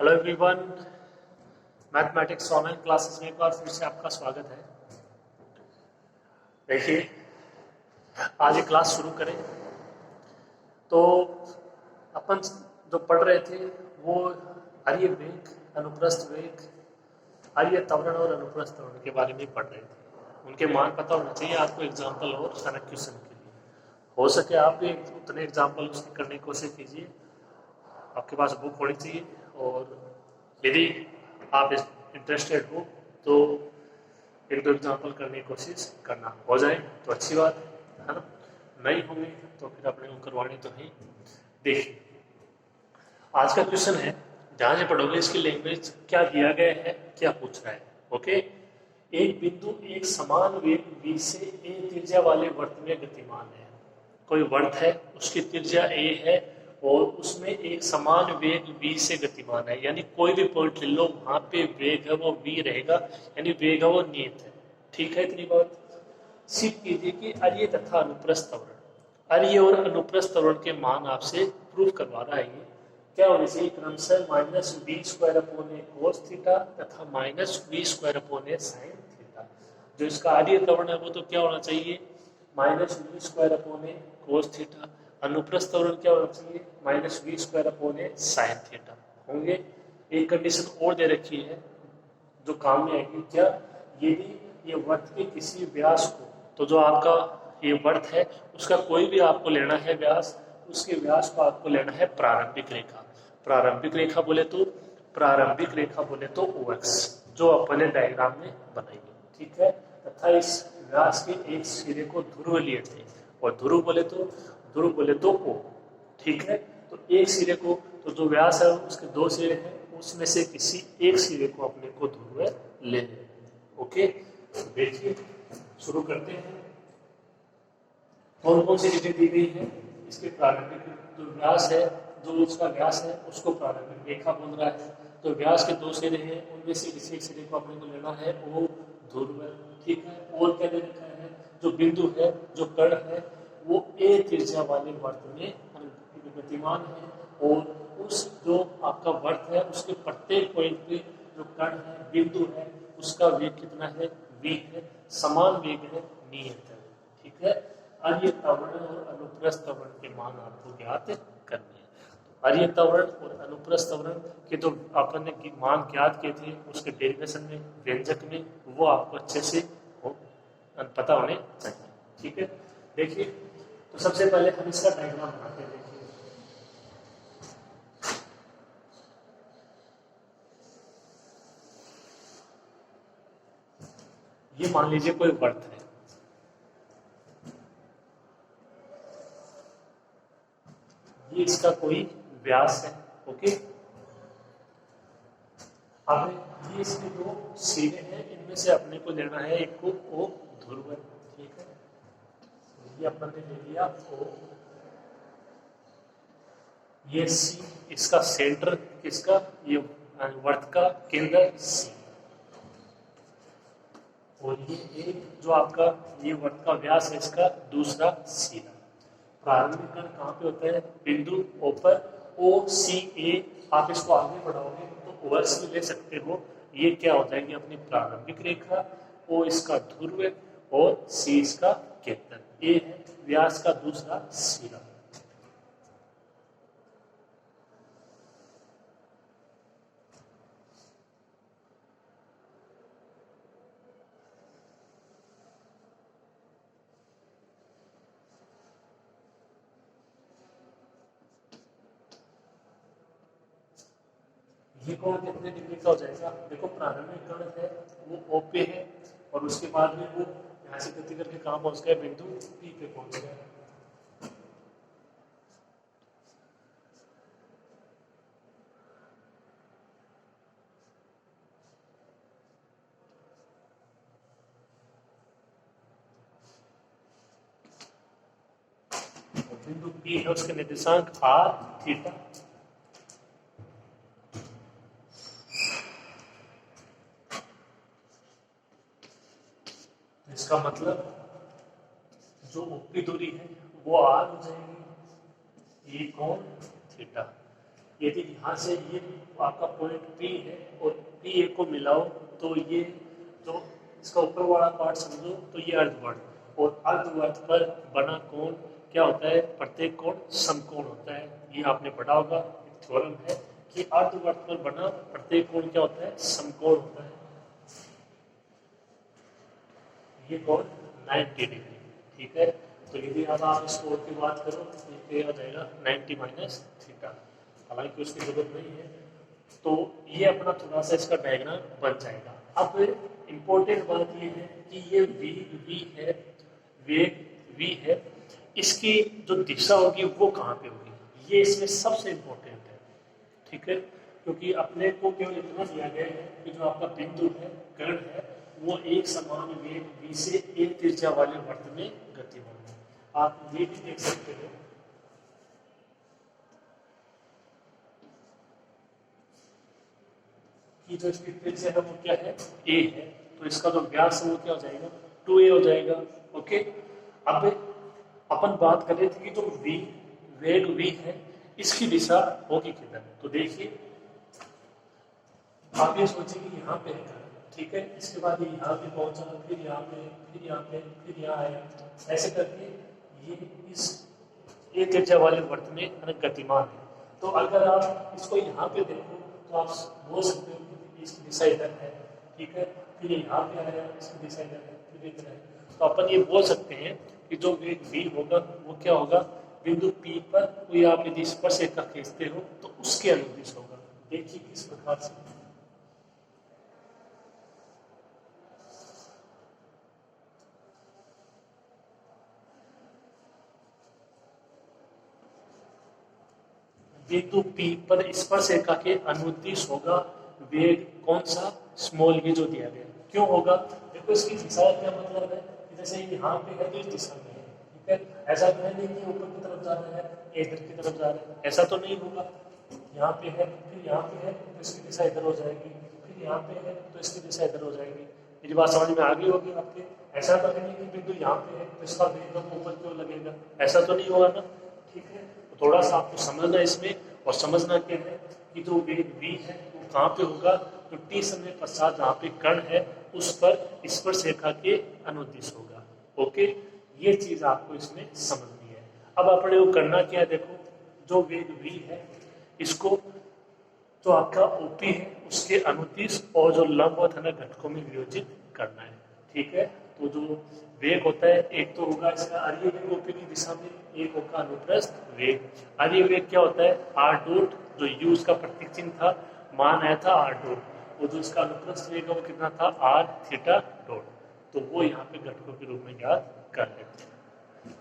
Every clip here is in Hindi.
Hello everyone, mathematics online classes में एक बार फिर से आपका स्वागत है। देखिए, आज ये क्लास शुरू करें तो अपन जो पढ़ रहे थे वो आर्य वेग, अनुप्रस्थ वेग, आर्य त्वरण और अनुप्रस्थ त्वरण के बारे में पढ़ रहे थे। उनके मान पता होना चाहिए आपको एग्जाम्पल और कनेक्ट क्वेश्चन के लिए। हो सके आप भी उतने एग्जाम्पल उसकी करने की कोशिश कीजिए। आपके पास बुक होनी चाहिए और यदि आप इंटरेस्टेड हो तो एक दो एग्जाम्पल करने की कोशिश करना। हो जाए तो अच्छी बात है ना, नहीं होंगे तो फिर अपने को करवाने तो ही। देखिए, आज का क्वेश्चन है, ध्यान से पढ़ोगे इसकी लैंग्वेज क्या दिया गया है, क्या पूछ रहा है। ओके, एक बिंदु एक समान वेग v से a त्रिज्या वाले वृत्त में गतिमान है। कोई वृत्त है, उसकी त्रिज्या a है और उसमें एक समान वेग v से गतिमान है। यानी कोई भी पॉइंट ले लो, वहां पे वेग है वो v रहेगा, यानी वेग है वो नियत है। ठीक है, इतनी बात। सिद्ध कीजिए कि आर्य तथा अनुप्रस्थ त्वरण, आर्य और अनुप्रस्थ त्वरण के मान आपसे प्रूफ करवा रहा है। ये क्या होना चाहिए, क्रमशः -v² कोस थीटा तथा -v² साइन थीटा। जो इसका आर्य त्वरण है वो तो क्या होना चाहिए, -v² कोस थीटा। अनुप्रस्थ त्वरण क्या होना चाहिए, -v² साइन थीटा होंगे। एक कंडीशन और दे रखी है जो काम में आएगी। क्या, यदि ये वृत्त के किसी व्यास को, तो जो आपका ये वृत्त है उसका कोई भी आपको लेना है व्यास, उसके व्यास को आपको लेना है प्रारंभिक रेखा। प्रारंभिक रेखा बोले तो OX, जो अपने डायग्राम में बनाएंगे। ठीक है, तथा इस व्यास के एक सिरे को ध्रुव लिए थे, और ध्रुव बोले तो O। ठीक है, तो एक सिरे को, तो जो व्यास है उसके दो सिरे हैं, उसमें से किसी एक सिरे को अपने को ध्रुव ले लें। ओके, देखिए शुरू करते हैं। कौन कौन सी चीजें दी गई है, इसके प्रारंभिक जो व्यास है, जो उसका व्यास है उसको प्रारंभिक रेखा बोल रहा है। तो व्यास के दो सिरे हैं, उनमें से किसी एक सिरे को अपने को लेना है वो ध्रुव। ठीक है, और क्या दे रखा है, जो बिंदु है, जो कण है वो a त्रिज्या वाले वृत्त में गतिमान है, और उस जो आपका वृत्त है उसके प्रत्येक पॉइंट पे जो कण है, बिंदु है, उसका वेग कितना है, v है, समान वेग है, नियत है। ठीक है, आर्य त्वरण और अनुप्रस्थ त्वरण के मान आपको ज्ञात करने हैं। तो आर्य त्वरण और अनुप्रस्थ त्वरण के जो अपन ने मान ज्ञात किए थे उसके डेरिवेशन में, व्यंजक में, वो आपको अच्छे से पता होने चाहिए। ठीक है, देखिए तो सबसे पहले हम इसका डायग्राम बनाते हैं। देखिए, ये मान लीजिए कोई वृत्त है, ये इसका कोई व्यास है। ओके, अब ये इसके दो सिरे हैं, इनमें से अपने को लेना है एक को O ध्रुव। ठीक है, ये अपन ने ले लिया O, ये C, इसका सेंटर किसका, ये वृत्त का केंद्र C, और ये एक जो आपका ये वृत्त का व्यास है इसका दूसरा सिरा। प्रारंभिक कण कहाँ पे होता है, बिंदु O पर, OCA। आप इसको आगे बढ़ाओगे तो OX भी ले सकते हो। ये क्या हो जाएगी अपनी प्रारंभिक रेखा, O इसका ध्रुव और C इसका केंद्र। A है व्यास का दूसरा सिरा। ये कोण कितने डिग्री का हो जाएगा, देखो प्रारंभिक कण है वो O पे है, और उसके बाद में वो यहाँ से गति करके कहाँ पहुंच गया, बिंदु P पे पहुंच गया। बिंदु P है, उसके निर्देशांक R थीटा। इसका मतलब जो ऊपरी दूरी है वो R हो जाएगी, ये कोण थीटा। यदि यहाँ से ये आपका पॉइंट पी है और पी ए को मिलाओ तो ये जो इसका ऊपर वाला पार्ट समझो तो ये अर्धवर्त, और अर्धवर्त पर बना कोण क्या होता है, प्रत्येक कोण समकोण होता है। ये आपने पढ़ा होगा, एक थ्योरम है कि अर्धवर्त पर बना प्रत्येक कोण क्या होता है, समकोण होता है। ये कोण 90 डिग्री, ठीक है। तो यदि अब आप इस कोण की बात करो तो ये आ जाएगा 90 माइनस थीटा, हालांकि उसकी जरूरत नहीं है। तो ये अपना थोड़ा सा इसका डायग्राम बन जाएगा। अब इम्पोर्टेंट बात ये है कि ये वी है, वेग वी है, इसकी जो दिशा होगी वो कहाँ पे होगी, ये इसमें सबसे इम्पोर्टेंट है, ठीक है। क्योंकि अपने को केवल इतना दिया गया है कि जो आपका बिंदु है, कण है, वो एक समान वेग v से एक त्रिज्या वाले वृत्त में गतिमान है। आप ये भी देख सकते हो कि जो इसकी त्रिज्या है वो क्या है, a है, तो इसका जो व्यास है वो क्या हो जाएगा, 2a हो जाएगा। ओके, अब अपन बात कर रहे थे कि जो वेग v है इसकी दिशा होगी किधर। तो देखिए आप ये सोचिए कि यहाँ पे है, ठीक है, इसके बाद ये यहाँ पे पहुंचा, फिर यहाँ पे, फिर यहाँ पे, फिर यहाँ आया, ऐसे करके ये इस एक त्रिज्या वाले वृत्त में गतिमान है। तो अगर आप इसको यहाँ पे देखो तो आप बोल सकते हो कि इसकी दिशा इधर है, ठीक है, फिर यहाँ पे आया, इसकी दिशा इधर है, फिर इधर है। तो अपन ये बोल सकते हैं कि जो वेग v होगा वो क्या होगा, बिंदु P पर कोई आप यदि स्पर्श रेखा खींचते हो तो उसके अनुदिश होगा। देखिए किस प्रकार से, बिंदु P पर स्पर्श रेखा के अनुदिश होगा वेग कौन सा, स्मॉल ये जो दिया गया। क्यों होगा, देखो इसकी दिशा का क्या मतलब है, जैसे यहाँ पे है तो इस दिशा में है, ठीक है। ऐसा तो है नहीं कि ऊपर की तरफ जा रहा है, इधर की तरफ जा रहा है, ऐसा तो नहीं होगा। यहाँ पे है, फिर यहाँ पे है तो इसकी दिशा इधर हो जाएगी, फिर यहाँ पे है तो इसकी दिशा इधर हो जाएगी। मेरी बात समझ में आ गई होगी आपके। ऐसा तो है नहीं कि बिंदु यहाँ पे है तो इसका वेग ऊपर क्यों लगेगा, ऐसा तो नहीं होगा ना, ठीक है। तो थोड़ा सा आपको समझना इसमें, और समझना क्या है कि जो वेग v है वो कहाँ पे होगा, तो t समय पश्चात जहाँ पे कण है उस पर स्पर्श रेखा के अनुदिश होगा। ओके, ये चीज आपको इसमें समझनी है। अब अपने को करना क्या है, देखो जो वेग v है इसको जो आपका ओपी है उसके अनुदिश और जो लंबवत है ना घटकों में वियोजित करना है, ठीक है। तो जो वेग होता है एक तो होगा इसका अरीय वेग ओपी की दिशा में, एक होगा अनुप्रस्थ वेग। अरीय वेग क्या होता है, आर डॉट, जो यू उसका प्रतीक चिन्ह था, मान आया था आर डॉट, और जो इसका अनुप्रस्थ वेग है वो कितना था, आर थीटा डॉट। तो वो यहाँ पे घटकों के रूप में याद कर लेते हैं।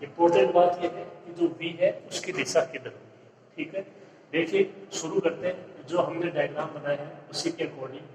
इंपॉर्टेंट बात यह है कि जो v है उसकी दिशा किधर होगी, ठीक है। देखिए शुरू करते हैं, जो हमने डायग्राम बनाया है उसी के अकॉर्डिंग।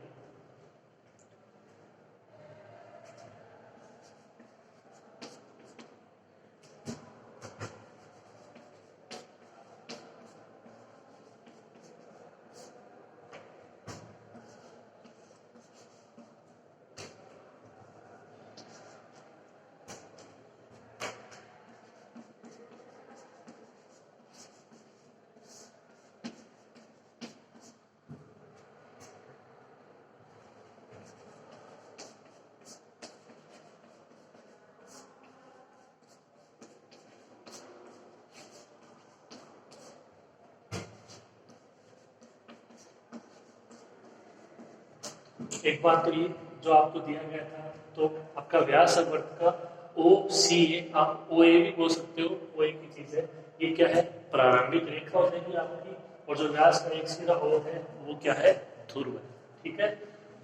एक बात तो ये जो आपको दिया गया था, तो आपका व्यास वर्त का ओ सी ए, आप ओ ए भी बोल सकते हो, ओ ए की चीज है, ये क्या है, प्रारंभिक रेखा हो जाएगी आपकी, और जो व्यास का एक सिरा ओ है वो क्या है, ध्रुव है, ठीक है।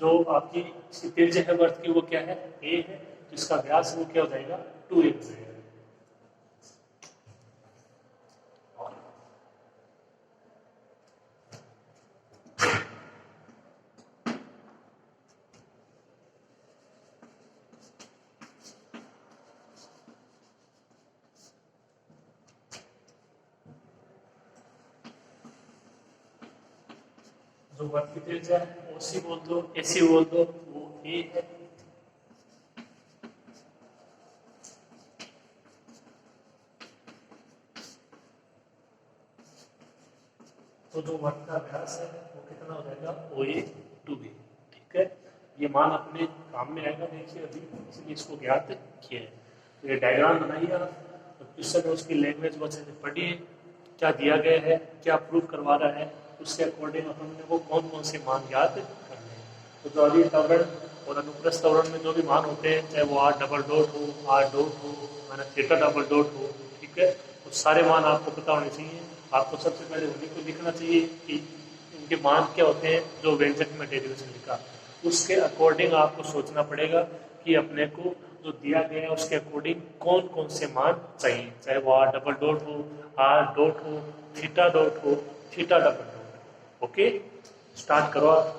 जो आपकी त्रिज्या है वर्त की वो क्या है, ए है, तो इसका व्यास वो क्या हो जाएगा, 2a हो जाएगा। जो वर्त की त्रिज्या है ओसी बोल दो, एसी बोल दो, वो ए है। तो जो वर्त का व्यास है वो कितना हो जाएगा OA2B। ठीक है, ये मान अपने काम में आएगा देखिए अभी, इसलिए इसको ज्ञात किया है। तो ये डायग्राम बनाइए आप, तो क्वेश्चन में उसकी लैंग्वेज को अच्छे से पढ़िए, क्या दिया गया है, क्या प्रूव करवा रहा है, उसके अकॉर्डिंग अपन को कौन कौन से मान ज्ञात करने हैं। तो द्विआधारी त्वरण और अनुप्रस्थ त्वरण में जो भी मान होते हैं, चाहे वो R डबल डॉट हो, R डॉट हो, माना थीटा डबल डॉट हो, ठीक है, तो सारे मान आपको पता होने चाहिए। आपको सबसे पहले उन्हीं को लिखना चाहिए कि इनके मान क्या होते हैं, जो व्यंजक में डेरिवेशन लिखा, उसके अकॉर्डिंग आपको सोचना पड़ेगा कि अपने को जो दिया गया है उसके अकॉर्डिंग कौन कौन से मान चाहिए, चाहे वो R डबल डॉट हो, R डॉट हो, थीटा डॉट हो, theta double dot. Okay, start करो आप।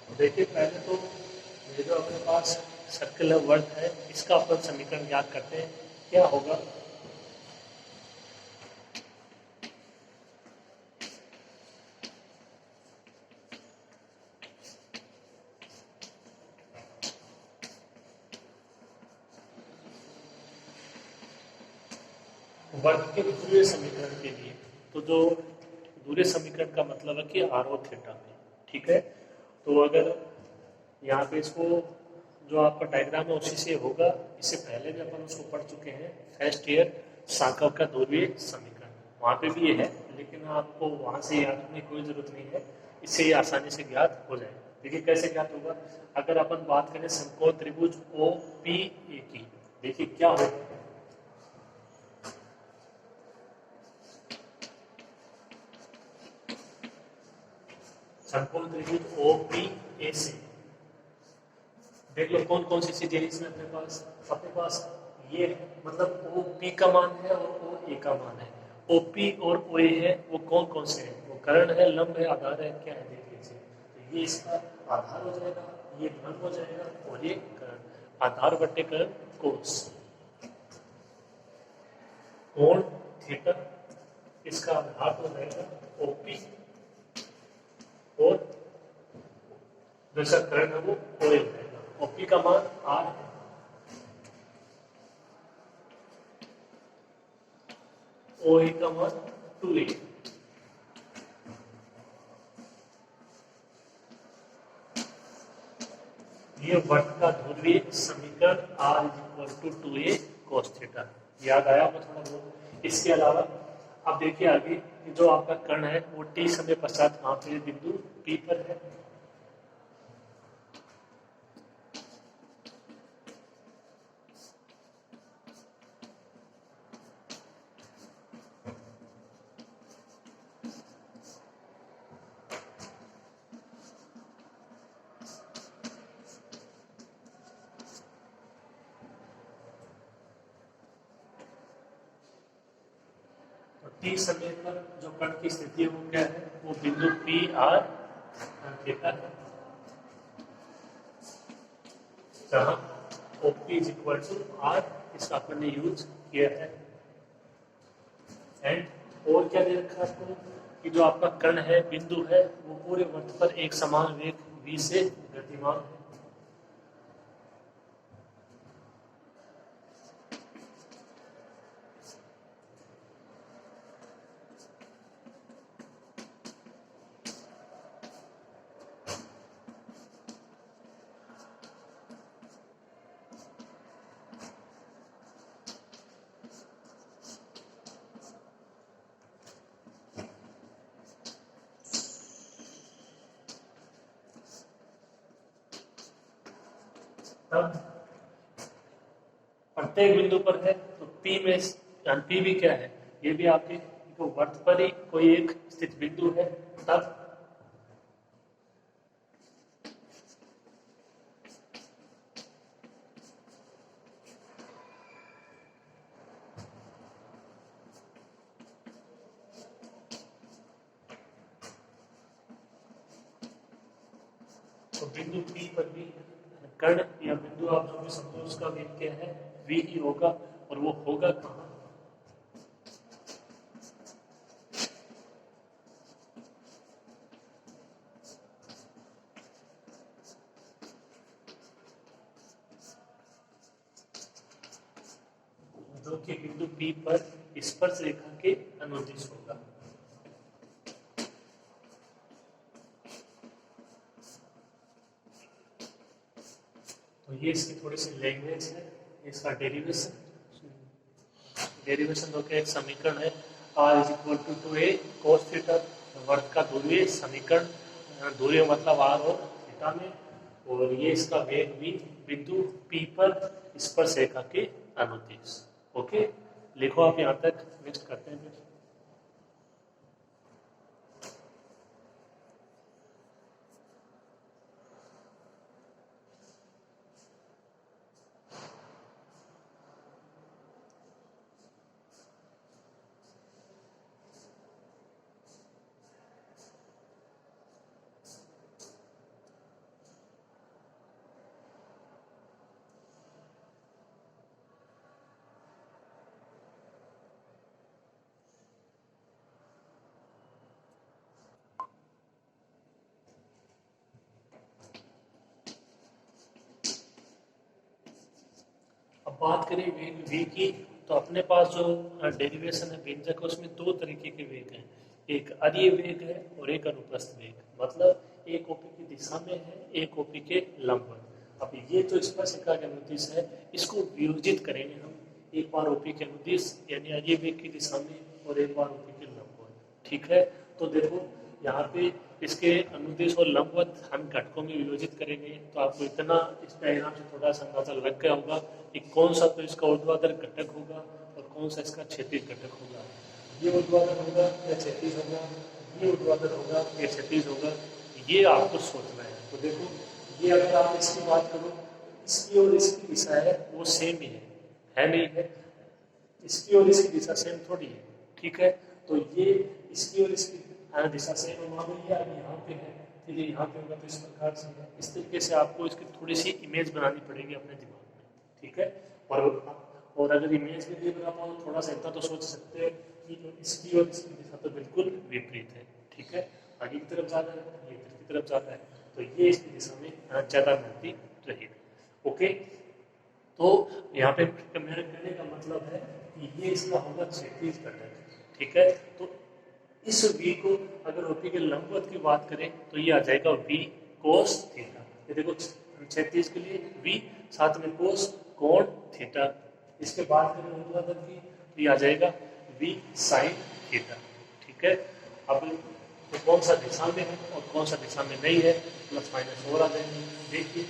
देखिए पहले तो ये जो अपने पास सर्कुलर वर्क है, इसका अपन समीकरण याद करते हैं। क्या होगा, वर्ग के दूसरे समीकरण के लिए, तो जो दूसरे समीकरण का मतलब है कि आरो थीटा में। ठीक है, तो अगर यहाँ पे इसको जो आपका डायग्राम है उसी से होगा, इससे पहले भी अपन उसको पढ़ चुके हैं फर्स्ट ईयर सांख्यिक का ध्रुवीय समीकरण, वहाँ पे भी ये है, लेकिन आपको वहाँ से याद करने की कोई जरूरत नहीं है, इससे ये आसानी से ज्ञात हो जाएगा। देखिए कैसे ज्ञात होगा, अगर अपन बात करें समकोण त्रिभुज OPA की, देखिए क्या होगा, समकोण त्रिभुज OPA से देख लो कौन कौन सी चीजें इसमें अपने पास ये मतलब OP का मान है और OA का मान है। OP और OA है वो कौन कौन से हैं, वो कर्ण है, लंब है, आधार है, क्या है देख लीजिए। तो ये इसका आधार हो जाएगा, ये लंब हो जाएगा और ये कर्ण, आधार बट्टे कर्ण कोस, कोण थीटा, इसका आधार हो जाएगा OP और दूसरा कर्ण है वो OA हो जाएगा। OP का मान R है, OA का मान 2A। ये वर्ग का ध्रुवीय समीकरण R is equal to 2A cos theta, याद आया आपको थोड़ा बहुत। इसके अलावा अब देखिए आगे जो आपका कर्ण है वो T समय पश्चात कहाँ पे बिंदु P पर है। T समय पर जो कण की स्थिति है वो क्या है, वो बिंदु PR थीटा है, जहां OP is equal to R, इसका अपन ने यूज किया है। एंड और क्या दे रखा है आपको, कि जो आपका कण है, बिंदु है, वो पूरे वृत्त पर एक समान वेग V से गतिमान है। तब प्रत्येक बिंदु पर है तो P में P भी क्या है, ये भी आपके वर्त पर ही कोई एक स्थित बिंदु है। तब बिंदु P पर भी कर्ण या बिंदु आप जो भी समझो उसका वेग क्या है, v ही होगा। और वो होगा कहाँ, जो कि बिंदु P पर स्पर्श रेखा के अनुदिश होगा। तो ये इसकी थोड़ी सी लैंग्वेज है, इसका डेरिवेशन तो क्या एक समीकरण है, r is equal to 2a cos theta, वर्ग का ध्रुवीय समीकरण, ध्रुवीय मतलब r और थीटा में, और ये इसका वेग भी बिंदु P पर स्पर्श रेखा के अनुदिश। ओके, लिखो आप यहाँ तक, नेक्स्ट करते हैं फिर। अब बात करें वेग v की, तो अपने पास जो डेरिवेशन है व्यंजक, उसमें दो तरीके के वेग हैं, एक अरीय वेग है और एक अनुप्रस्थ वेग। मतलब एक ओपी की दिशा में है, एक ओपी के लंबवत। अब ये जो स्पर्श रेखा के अनुदिश है, इसको वियोजित करेंगे हम, एक बार ओपी के अनुदिश यानी अरीय वेग की दिशा में और एक बार ओपी के लंबवत। ठीक है, तो देखो यहाँ पे इसके अनुदिश और लंबवत हम घटकों में वियोजित करेंगे, तो आपको इतना इस डायग्राम से थोड़ा सा अंदाजा लग गया होगा कि कौन सा तो इसका ऊर्ध्वाधर घटक होगा और कौन सा इसका क्षैतिज घटक होगा। ये ऊर्ध्वाधर होगा या क्षैतिज होगा, ये ऊर्ध्वाधर होगा या क्षैतिज होगा, ये आपको सोचना है। तो देखो ये अगर आप इसकी बात करो, इसकी और इसकी दिशा है वो सेम ही है नहीं है, इसकी और इसकी दिशा सेम थोड़ी है। ठीक है, तो ये इसकी और इसकी दिशा सेम है, मान लीजिए अब यहाँ पे है, फिर यहाँ पे होगा, तो इस प्रकार से है। इस तरीके से आपको इसकी थोड़ी सी इमेज बनानी पड़ेगी अपने दिमाग में। ठीक है, और अगर इमेज भी नहीं बना पाओ, थोड़ा सा इतना तो सोच सकते हैं कि जो इसकी और इसकी दिशा तो बिल्कुल विपरीत है। ठीक है, आगे की तरफ जा रहा है, ये इधर की तरफ जा रहा है, तो ये इसकी दिशा में ज़्यादा मिलती रहेगी। ओके, तो यहाँ पे मेरे कहने का मतलब है कि ये इसका होगा क्षैतिज घटक। ठीक है, तो इस v को अगर ओपी के लंबवत की बात करें तो ये आ जाएगा v cos थीटा। ये देखो क्षैतिज के लिए v, साथ में cos कोण थीटा। इसके बाद करें ऊर्ध्वाधर की तो ये आ जाएगा v sin थीटा। ठीक है, अब तो कौन सा दिशा में है और कौन सा दिशा में नहीं है, प्लस माइनस और आ जाएंगे। देखिए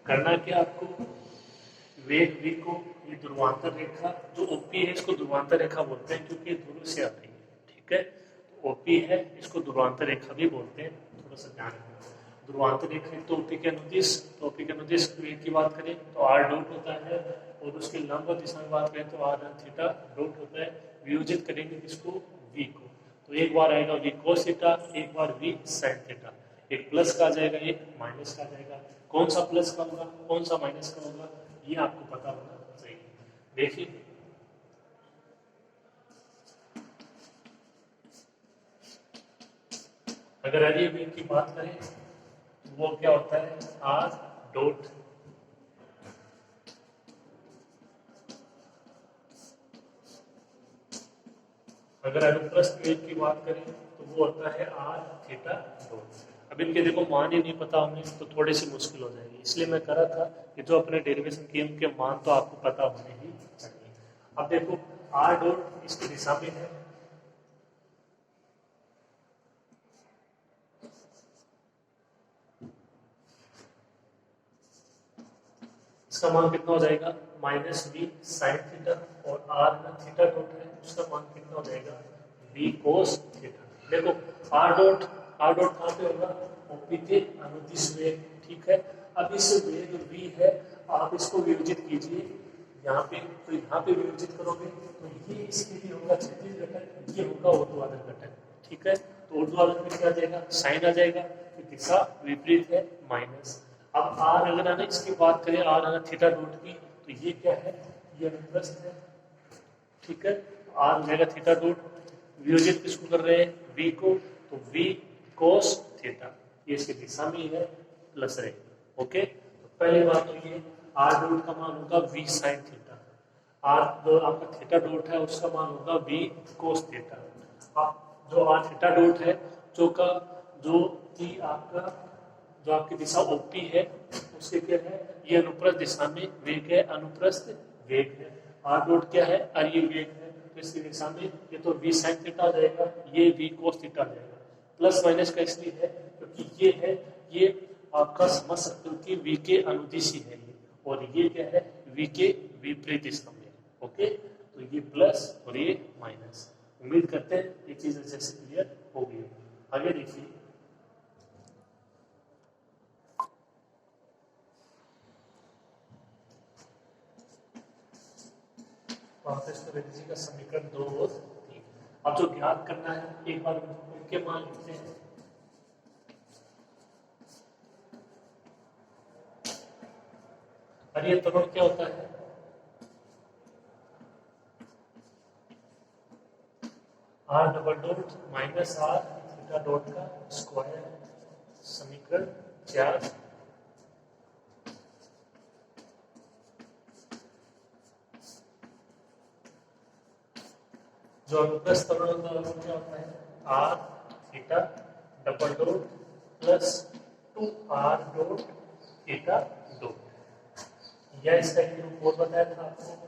करना क्या आपको, वेग v को, ये ध्रुवांतर रेखा जो ओपी है इसको ध्रुवांतर रेखा बोलते हैं क्योंकि ध्रुव से आती है। ठीक है, तो ओपी है इसको ध्रुवांतर रेखा भी बोलते हैं, थोड़ा सा ध्यान रखना। ध्रुवांतर रेखा तो ओपी के अनुदिश, तो ओपी के अनुदिश वेग की बात करें तो आर डॉट होता है, और उसके लंबवत दिशा में बात करें तो आर थीटा डॉट होता है। वियोजित करेंगे किसको, वी को, तो एक बार आएगा वी कोस थीटा, एक बार वी साइन थीटा। एक प्लस का आ जाएगा, एक माइनस का आ जाएगा। कौन सा प्लस का होगा कौन सा माइनस का होगा ये आपको पता होना चाहिए। देखिए अगर अरीय वेग की बात करें तो वो क्या होता है, आर डॉट अगर अनुप्रस्थ वेग की बात करें तो वो होता है आर थीटा डॉट। अब इनके देखो मान ही नहीं पता होंगे तो थोड़ी सी मुश्किल हो जाएगी, इसलिए मैं कह रहा था कि जो अपने डेरिवेशन किए उनके मान तो आपको पता होने ही चाहिए। अब देखो आर डॉट इसकी दिशा में है, इसका मान कितना हो जाएगा माइनस वी साइन थीटा, और आर का थीटा डॉट है उसका मान कितना हो जाएगा वी कोस थीटा। देखो आर डॉट कहाँ पे होगा ओपी के अनुदिश वेग, ठीक है। अब इस वेग वी है, आप इसको विभाजित कीजिए यहाँ पे, तो यहाँ पे विभाजित करोगे तो ये इसके लिए होगा क्षैतिज घटक, ये होगा ऊर्ध्वाधर घटक, ठीक है। तो ऊर्ध्वाधर में क्या आ जाएगा साइन आ जाएगा, तो दिशा विपरीत है माइनस। अब आर अगर आना इसकी बात करें, आर आना थीटा डॉट की, तो ये क्या है ये अनुप्रस्थ है, ठीक है। आर हो जाएगा थीटा डॉट, वियोजित किसको कर रहे हैं वी को, तो वी कोस थीटा, ये इसकी दिशा में ही है प्लस रहेगा, ओके। तो पहली बात तो ये आर डॉट का मान होगा वी साइन थीटा, आर जो आपका थीटा डॉट है उसका मान होगा वी कोस थीटा। जो आर थीटा डॉट है जो का जो कि आपका जो आपकी दिशा ओपी है उसके क्या है ये अनुप्रस्थ दिशा में वेग है, अनुप्रस्थ वेग है। आर डॉट क्या है ये वेग है, तो इसकी दिशा में ये तो वी साइन थीटा आ जाएगा, ये वी कोस थीटा आ जाएगा। प्लस माइनस का इसलिए है क्योंकि ये है ये आपका समझ सकते हो कि वी के अनुदिशी है ये, और ये क्या है वी के विपरीत दिशा में, ओके। तो ये प्लस और ये माइनस, उम्मीद करते हैं ये चीज अच्छे से क्लियर होगी। आगे देखिए का समीकरण 2 और 3। अब जो ज्ञात करना है एक बार उनके मान लिखते हैं। और ये त्वरण क्या होता है R double dot minus R theta dot का स्क्वायर, समीकरण 4। जो अनुप्रस्थ त्वरण होता है वो क्या होता है R theta double dot plus 2 R dot theta dot, यह इसका एक रूप और बताया था आपको।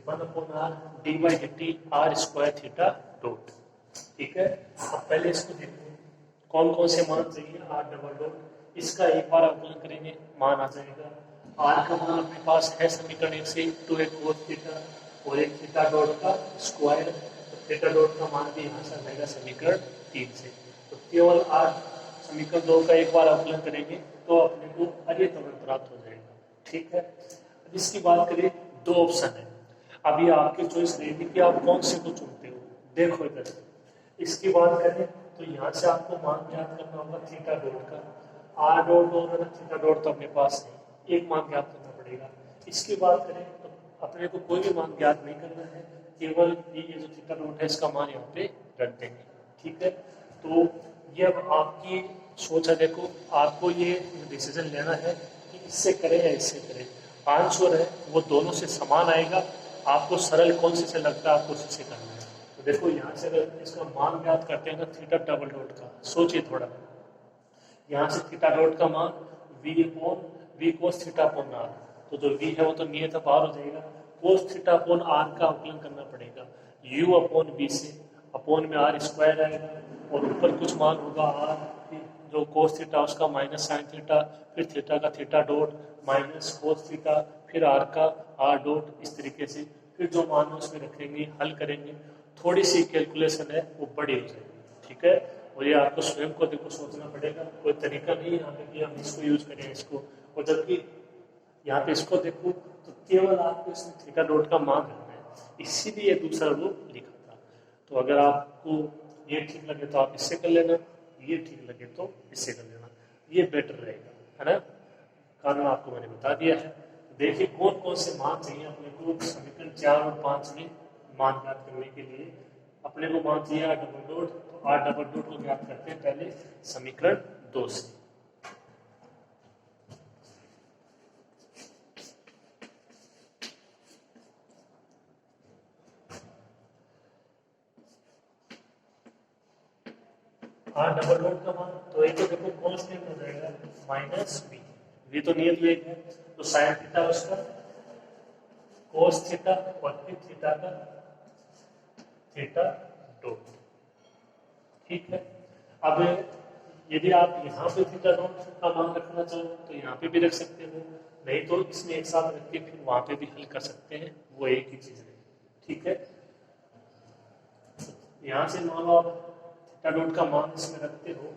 One upon R D by D T R square theta dot, ठीक है। अब पहले इसको देखो कौन कौन से मान चाहिए आर डबल डॉट, इसका एक बार अवकलन करेंगे मान आ जाएगा। आर का मान अपने पास है समीकरण 1 से 2 एक कोस थीटा और एक थीटा डॉट का स्क्वायर, तो थीटा डॉट का मान भी यहाँ से आ जाएगा समीकरण 3 से। तो केवल आर समीकरण 2 का एक बार अवकलन करेंगे तो अपने को अर्य त्वरण प्राप्त हो जाएगा, ठीक है। अब इसकी बात करें दो ऑप्शन है, अभी आपकी चॉइस रहेगी कि आप कौन से को चुनते हो। देखो इधर इसकी बात करें तो यहाँ से आपको मान ज्ञात करना होगा थीटा डॉट का, आर डॉट और थीटा डॉट तो अपने पास है, एक मान ज्ञात करना पड़ेगा। इसकी बात करें तो अपने को कोई भी मान ज्ञात नहीं करना है, केवल ये जो थीटा डॉट है इसका मान यहाँ पे रख देंगे, ठीक है। तो ये अब आपकी सोच है, देखो आपको ये डिसीजन लेना है कि इससे करें या इससे करें। आंसर है वो दोनों से समान आएगा, आपको सरल कौन से लगता है आपको उसी से करना है। तो देखो यहाँ से अगर इसका मान ज्ञात करते हैं ना थीटा डबल डॉट का, सोचिए थोड़ा, यहाँ से थीटा डॉट का मान V upon V cos theta upon R, तो जो वी है वो तो नियत बाहर हो जाएगा, कोस थीटा अपॉन आर का आकलन करना पड़ेगा, यू अपॉन बी से, अपॉन में आर स्क्वायर आएगा और ऊपर कुछ मान होगा आर, जो कोस थीटा उसका माइनस साइन थीटा, फिर थीटा का theta dot minus cos theta, फिर आर का आर डॉट, इस तरीके से फिर जो मान उसमें रखेंगे हल करेंगे, थोड़ी सी कैलकुलेशन है वो बड़ी हो जाएगी, ठीक है। और ये आपको स्वयं को देखो सोचना पड़ेगा, कोई तरीका नहीं है यहाँ पे कि हम इसको यूज करें इसको, और जबकि यहाँ पे इसको देखो तो केवल आपको इसमें थीटा डॉट का मान रखना है, इसीलिए दूसरा रूप लिखा था। तो अगर आपको ये ठीक लगे तो आप इससे कर लेना, ये ठीक लगे तो इससे कर लेना, ये बेटर रहेगा, है ना। कारण आपको मैंने बता दिया है। देखिए कौन कौन से मान चाहिए अपने को समीकरण 4 और 5 में मान ज्ञात करने के लिए। अपने को मान चाहिए आर डबल डॉट, तो आर डबल डॉट को ज्ञात करते हैं पहले समीकरण 2 से। आर डबल डॉट का मान, तो एक तो देखो कांस्टेंट हो जाएगा माइनस वी, वी तो नियत वेग है, तो साइन थीटा उसका कोस थीटा और फिर थीटा का थीटा डॉट। ठीक है, अब यदि आप यहाँ पे थीटा डॉट का मान रखना चाहो तो यहाँ पे भी रख सकते हो, नहीं तो इसमें एक साथ रख के फिर वहां पे भी हल कर सकते हैं, वो एक ही चीज है। ठीक है, यहाँ से मान लो आप थीटा डॉट का मान इसमें रखते हो,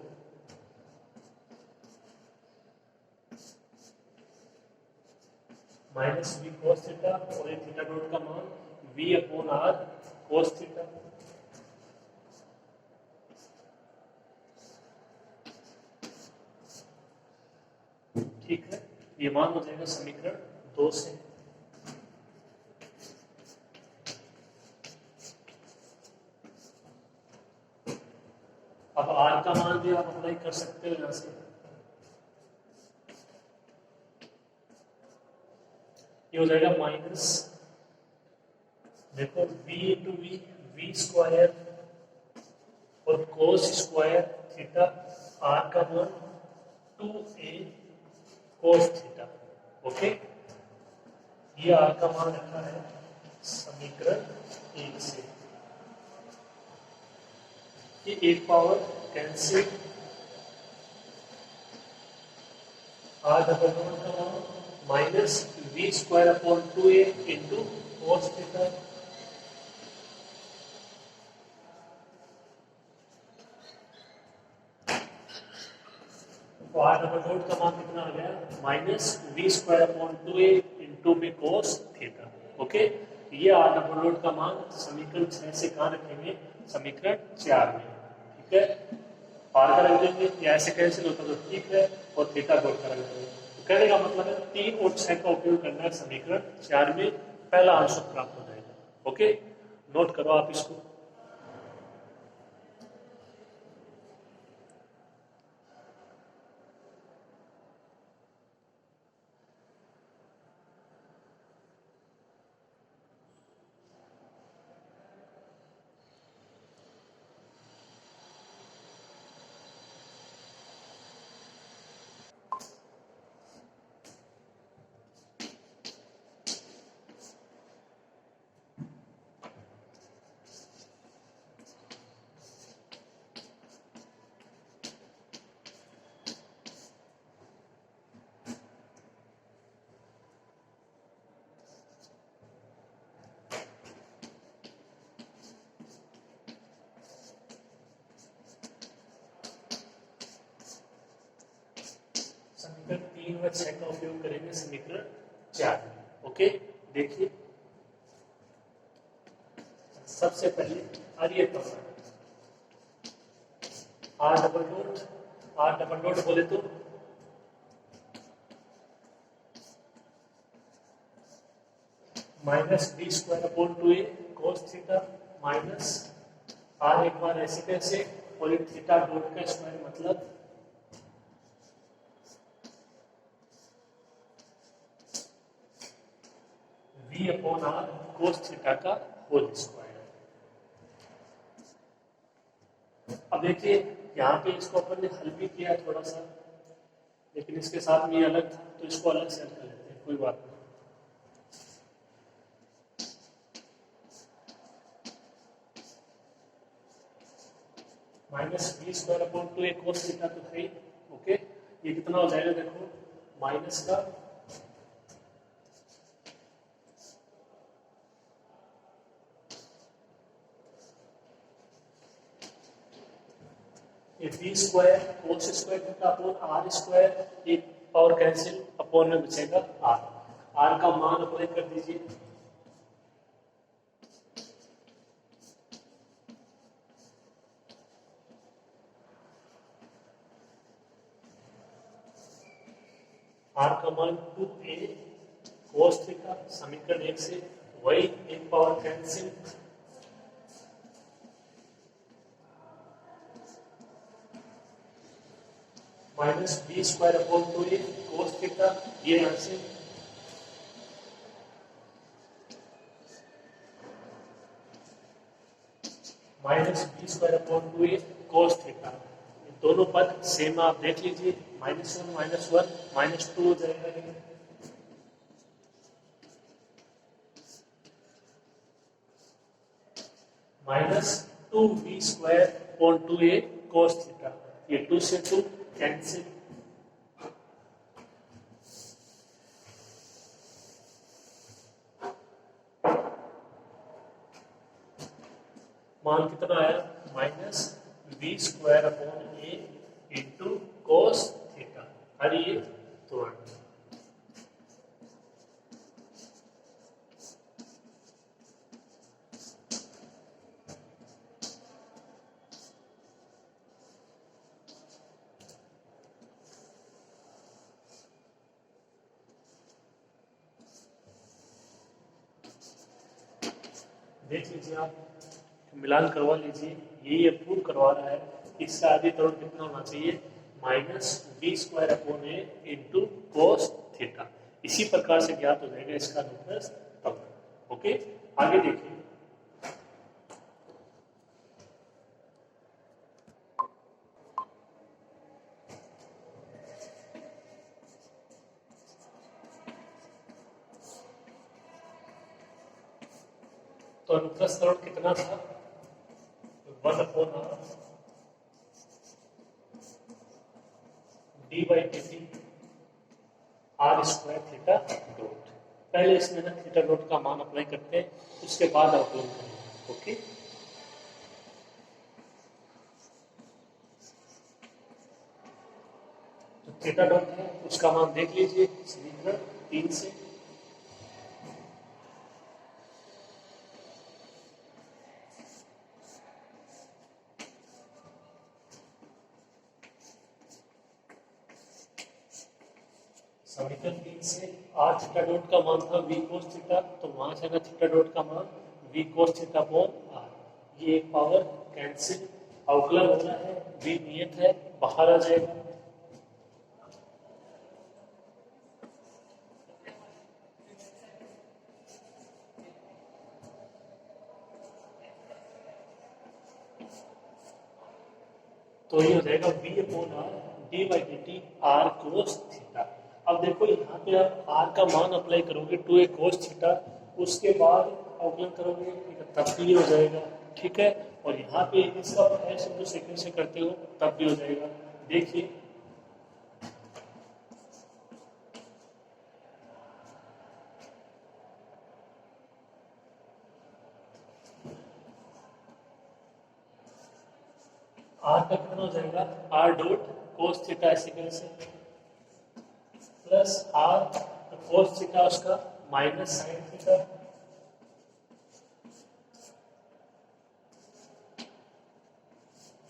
माइनस वी कोस थीटा, और ये थीटा डॉट का मान V upon R cos theta. ठीक है, ये मान हो जाएगा समीकरण 2 से। अब आर का मान भी आप अप्लाई कर सकते हो यहां से, ये हो जाएगा माइनस, देखो v into V, V square और कोस स्क्वायर थीटा, आर का मान 2a कोस थीटा। ओके, ये आर का मान रखा है समीकरण 1 से, ये एक power cancel, R double dot का मान minus V square upon 2a into cos theta, तो आर डबल डॉट का मान कितना आ गया minus V square upon 2a into में कोस थीटा। ओके, ये आर डबल डॉट का मान समीकरण 6 से कहाँ रखेंगे, समीकरण 4 में। ठीक है, आर का रख देंगे, या ऐसे कैंसिल होता तो ठीक है, और थीटा डॉट का रख देंगे। तो कहने का मतलब है 3 और 6 का उपयोग करना है समीकरण 4 में, पहला आंसर प्राप्त हो जाएगा। ओके, नोट करो आप इसको। समीकरण 3 व 6 का उपयोग करेंगे समीकरण 4 में। ओके, देखिए सबसे पहले आर्य प्रमाण, R double dot, R double dot बोले तो minus D square upon 2a cos theta, minus R एक बार ऐसे कैसे, और एक थीटा डॉट का स्क्वायर मतलब v upon R cos theta का होल स्क्वायर। अब देखिए यहाँ पे इसको अपन ने हल भी किया थोड़ा सा, लेकिन इसके साथ में ये अलग था, तो इसको अलग से हल कर लेते हैं, कोई बात नहीं। Minus V square upon 2a cos theta तो है। ओके, ये कितना हो जाएगा, देखो माइनस का V square cos square theta upon R square, एक पावर कैंसिल, अपॉन में बचेगा आर, आर का मान अप्लाई कर दीजिए, आर का मान 2a कोस थीटा, समीकरण 1 से वही एक power cancel, minus B square upon 2a cos theta, ये यहां से minus B square upon 2a cos theta, दोनों पद सेम आप देख लीजिए, -1 -1 -2 हो जाएगा। -2v² 2a cos थीटा, ये 2 से 2 कैंसिल, मान कितना आया -v² a into cos theta, और ये तोड़ देख लीजिए, आप मिलान करवा लीजिए, यही अप्रूव करवा रहा है। इसका आदि त्वरण कितना होना चाहिए -v² a into cos theta. इसी प्रकार से ज्ञात हो जाएगा इसका अनुप्रस्थ त्वरण। ओके, आगे देखिए, तो अनुप्रस्थ त्वरण कितना था 1/r d/dt r² theta dot. पहले इसमें ना थीटा डॉट का मान अप्लाई करते हैं, उसके बाद अवकलन करेंगे। ओके, तो थीटा डॉट है उसका मान देख लीजिए समीकरण 3 से, समीकरण 3 से r थीटा डॉट का मान था v cos थीटा, तो वहां से ना थीटा डॉट का मान v cos theta upon r, ये एक पावर कैंसिल, अवकलन हो रहा है, v नियत है, बाहर आ जाएगा, तो ये हो जाएगा v/r d/dt r cos theta. अब देखो यहाँ पे आप r का मान अप्लाई करोगे 2a cos थीटा, उसके बाद अवकलन करोगे तब भी हो जाएगा, ठीक है। और यहाँ पे इसका शब्द सेकंड से करते हो तब भी हो जाएगा। देखिए, r का कितना हो जाएगा r dot cos theta second से प्लस r cos थीटा उसका माइनस sin थीटा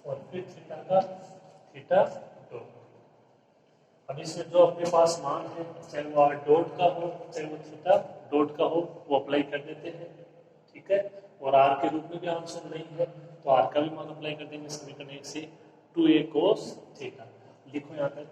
और फिर थीटा का थीटा डॉट। अब इसमें जो अपने पास मान है, चाहे वो r डॉट का हो चाहे वो थीटा डॉट का हो, वो अप्लाई कर देते हैं, ठीक है। और r के रूप में भी आंसर नहीं है तो r का भी मान अप्लाई कर देंगे समीकरण 1 से 2a cos थीटा। लिखो यहाँ तक,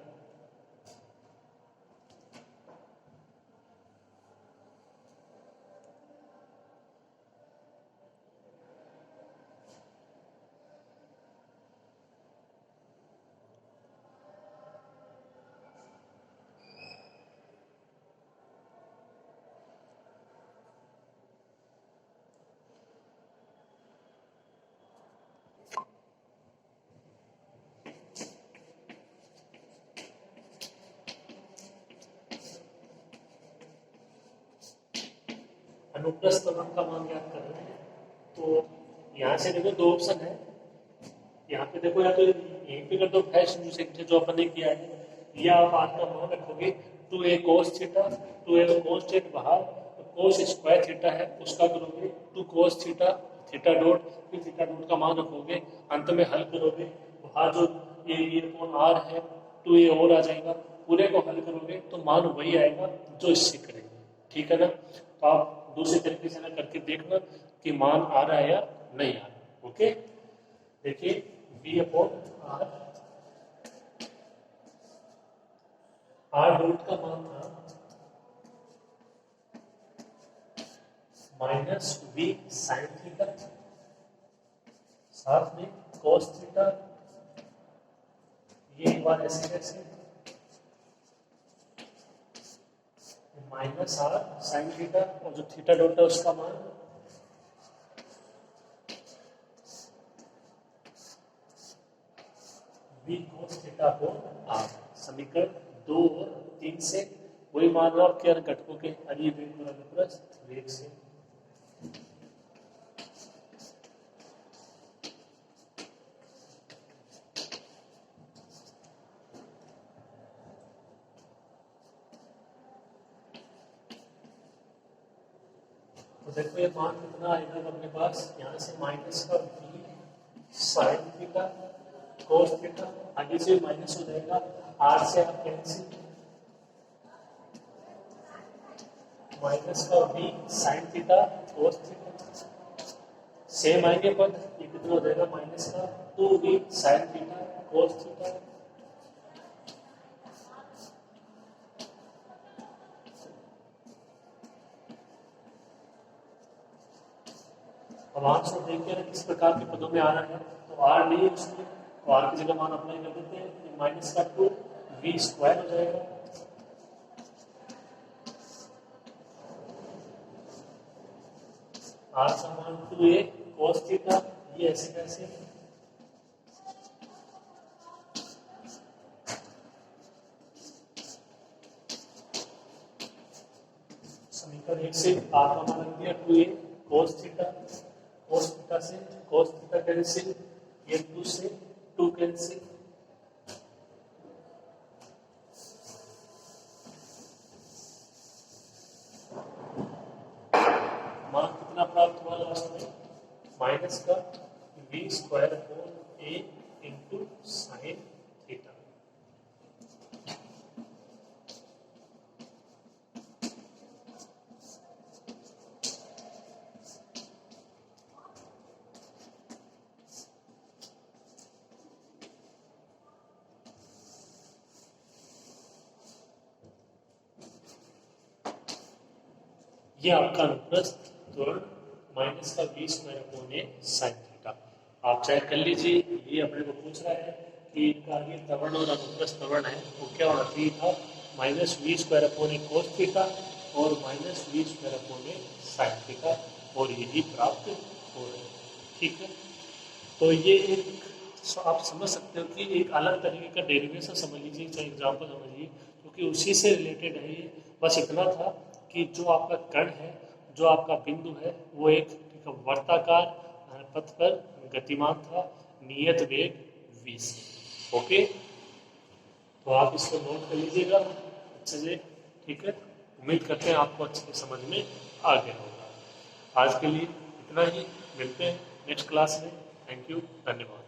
अनुप्रस्थ त्वरण का मान ज्ञात कर रहे हैं। तो यहाँ से देखो दो ऑप्शन है, यहाँ पे देखो, या तो यहीं पे कर दो फैशन जो अपन ने किया है, या आप r का मान रखोगे 2a cos theta, 2a cos theta बाहर, cos स्क्वायर थीटा है उसका करोगे 2 cos थीटा थीटा डॉट, फिर थीटा डॉट का मान रखोगे, अंत में हल करोगे, बाहर जो ये अपॉन r है 2a और आ जाएगा, पूरे को हल करोगे तो मान वही आएगा जो इससे करेंगे, ठीक है ना। तो आप दूसरे तरीके से ना करके देखना कि मान आ रहा है या नहीं आ रहा। ओके, देखिए v/r, r डॉट का मान था -v sin थीटा, साथ में cos थीटा ये एक बार ऐसे कैसे माइनस आर साइन थीटा और जो थीटा डॉट है उसका मान v cos थीटा को आर। समीकरण 2 और 3 से वही मान लो आपके घटकों के अरिय वेग और अनुप्रस्थ वेग से। तो देखो ये मान कितना आएगा अपने पास, यहाँ से माइनस का v sine theta cos theta, आगे से माइनस हो जाएगा, r से आप कैंसिल, माइनस का v sine theta cos theta, same आएंगे पद, ये कितना हो जाएगा माइनस का 2v sine theta cos theta, अब आंसर से देखिए ना किस प्रकार के पदों में आ रहा है, तो r नहीं है उसमें, तो r की जगह मान अप्लाई कर देते हैं, माइनस का 2v स्क्वायर हो जाएगा, r का मान 2a cos थीटा, ये ऐसे कैसे, समीकरण 1 से r का मान रख दिया 2a cos theta, cos theta से cos थीटा कैंसिल, ये 2 से 2 कैंसिल, मान कितना प्राप्त हुआ लास्ट में, माइनस का v square upon a into sine theta. ये आपका अनुप्रस्थ त्वरण माइनस का 20 स्क्वायर अपॉन ए साइन थीटा। आप चेक कर लीजिए, ये अपने को पूछ रहा है कि इनका ये त्वरण और अनुप्रस्थ त्वरण है वो क्या होना चाहिए था, माइनस 20 स्क्वायर अपॉन ए कोस थीटा और माइनस 20 स्क्वायर अपॉन ए साइन थीटा, और यही प्राप्त हो रहा है। ठीक है, तो ये एक आप समझ सकते हो कि एक अलग तरीके का डेरिवेशन समझ लीजिए, चाहे एग्जाम्पल समझिए, क्योंकि उसी से रिलेटेड है ये। बस इतना था कि जो आपका कण है, जो आपका बिंदु है, वो एक वर्ताकार पथ पर गतिमान था, नियत वेग v से। ओके, तो आप इसको नोट कर लीजिएगा अच्छे से। ठीक है, उम्मीद करते हैं आपको अच्छे से समझ में आ गया होगा। आज के लिए इतना ही, मिलते हैं नेक्स्ट क्लास में। थैंक यू, धन्यवाद।